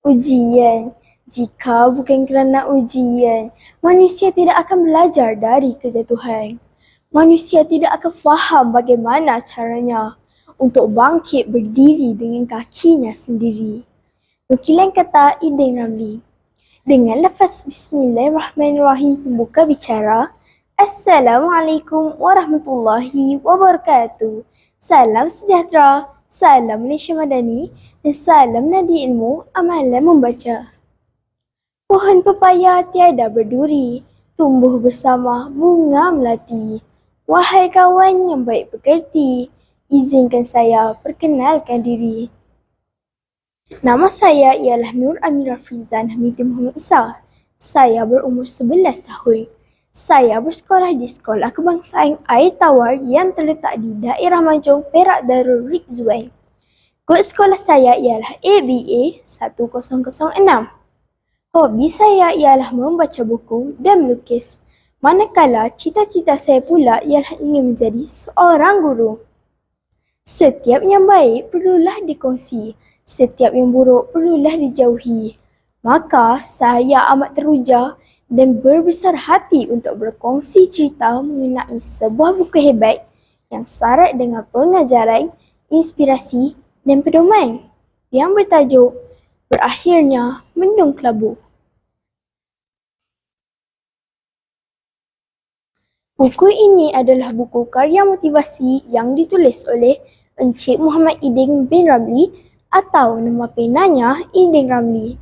Ujian. Jika bukan kerana ujian, manusia tidak akan belajar dari kejatuhan. Manusia tidak akan faham bagaimana caranya untuk bangkit berdiri dengan kakinya sendiri. Nukilan kata Idin Ramli. Dengan lafaz Bismillahirrahmanirrahim pembuka bicara, Assalamualaikum warahmatullahi wabarakatuh. Salam sejahtera, salam Malaysia Madani, dan salam nadi ilmu amalan membaca. Pohon pepaya tiada berduri, tumbuh bersama bunga melati. Wahai kawan yang baik pekerti, izinkan saya perkenalkan diri. Nama saya ialah Nur Amira Frizan Hamidi Muhammad Isa. Saya berumur 11 tahun. Saya bersekolah di Sekolah Kebangsaan Air Tawar yang terletak di daerah Majong, Perak Darul Rizwan. Kod sekolah saya ialah ABA 1006. Hobi saya ialah membaca buku dan melukis. Manakala cita-cita saya pula ialah ingin menjadi seorang guru. Setiap yang baik perlulah dikongsi. Setiap yang buruk perlulah dijauhi. Maka saya amat teruja dan berbesar hati untuk berkongsi cerita mengenai sebuah buku hebat yang syarat dengan pengajaran, inspirasi dan pedoman yang bertajuk Berakhirnya Mendung Kelabu. Buku ini adalah buku karya motivasi yang ditulis oleh Encik Muhammad Idin bin Ramli atau nama penanya Idin Ramli.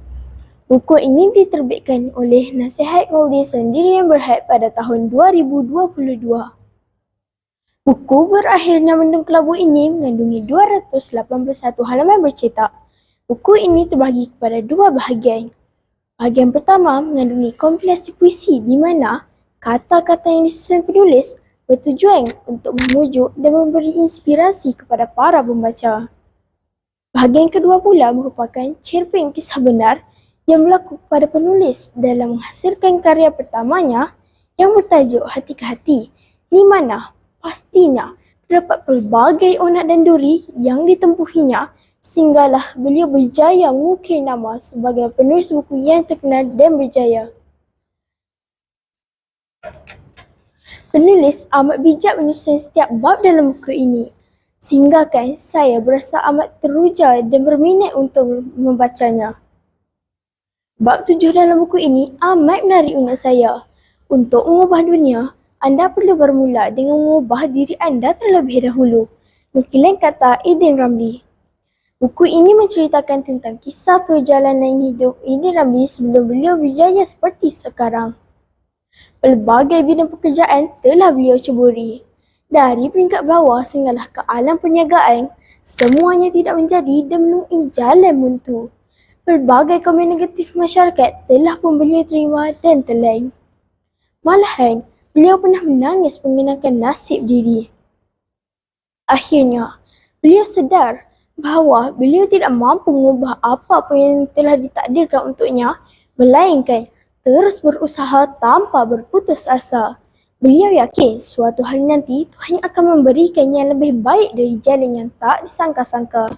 Buku ini diterbitkan oleh Nasihat Maulidi Sendirian Berhad pada tahun 2022. Buku Berakhirnya Mendung Kelabu ini mengandungi 281 halaman bercetak. Buku ini terbahagi kepada dua bahagian. Bahagian pertama mengandungi kompilasi puisi di mana kata-kata yang disusun penulis bertujuan untuk memujuk dan memberi inspirasi kepada para pembaca. Bahagian kedua pula merupakan cerpen kisah benar yang berlaku kepada penulis dalam menghasilkan karya pertamanya yang bertajuk Hati ke Hati, di mana pastinya terdapat pelbagai onak dan duri yang ditempuhinya sehinggalah beliau berjaya mengukir nama sebagai penulis buku yang terkenal dan berjaya. Penulis amat bijak menyusun setiap bab dalam buku ini, sehinggakan saya berasa amat teruja dan berminat untuk membacanya. Bab 7 dalam buku ini amat menarik minat saya. Untuk mengubah dunia, anda perlu bermula dengan mengubah diri anda terlebih dahulu. Nukilan kata Idin Ramli. Buku ini menceritakan tentang kisah perjalanan hidup Idin Ramli sebelum beliau berjaya seperti sekarang. Pelbagai bidang pekerjaan telah beliau ceburi. Dari peringkat bawah sehinggalah ke alam perniagaan, semuanya tidak menjadi dan menemui jalan buntu. Pelbagai komen negatif masyarakat telah pun beliau terima dan telan. Malahan, beliau pernah menangis mengenangkan nasib diri. Akhirnya, beliau sedar bahawa beliau tidak mampu mengubah apa pun yang telah ditakdirkan untuknya, melainkan terus berusaha tanpa berputus asa. Beliau yakin suatu hari nanti Tuhan akan memberikan yang lebih baik dari jalan yang tak disangka-sangka.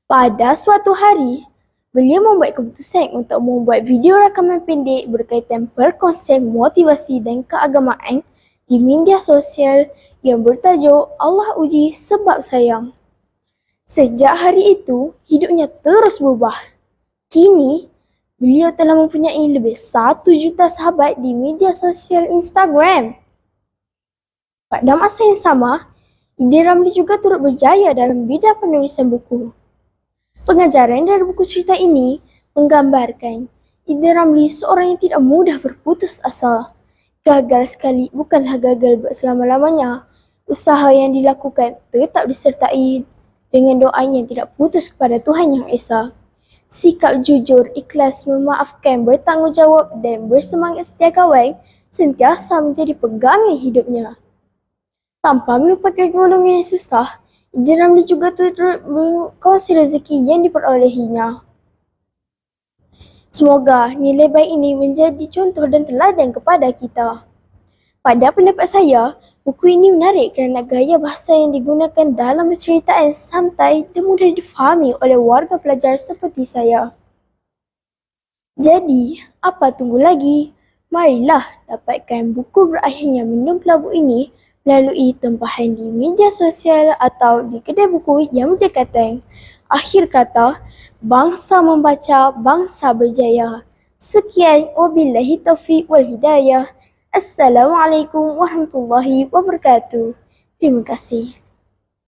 Pada suatu hari, beliau membuat keputusan untuk membuat video rakaman pendek berkaitan perkongsian motivasi dan keagamaan di media sosial yang bertajuk Allah Uji Sebab Sayang. Sejak hari itu, hidupnya terus berubah. Kini, beliau telah mempunyai lebih 1 juta sahabat di media sosial Instagram. Pada masa yang sama, Idin Ramli juga turut berjaya dalam bidang penulisan buku. Pengajaran dari buku cerita ini menggambarkan Idin Ramli seorang yang tidak mudah berputus asa. Gagal sekali bukanlah gagal selama-lamanya. Usaha yang dilakukan tetap disertai dengan doa yang tidak putus kepada Tuhan Yang Esa. Sikap jujur, ikhlas, memaafkan, bertanggungjawab dan bersemangat setia kawan sentiasa menjadi pegangan hidupnya. Tanpa melupakan golongan yang susah, Idin Ramli juga turut berkongsi rezeki yang diperolehinya. Semoga nilai baik ini menjadi contoh dan teladan kepada kita. Pada pendapat saya, buku ini menarik kerana gaya bahasa yang digunakan dalam penceritaan santai dan mudah difahami oleh warga pelajar seperti saya. Jadi, apa tunggu lagi? Marilah dapatkan buku berakhirnya Minum Kelabu ini melalui tempahan di media sosial atau di kedai buku yang berdekatan. Akhir kata, bangsa membaca, bangsa berjaya. Sekian, wabillahi taufiq wal hidayah. Assalamualaikum warahmatullahi wabarakatuh. Terima kasih.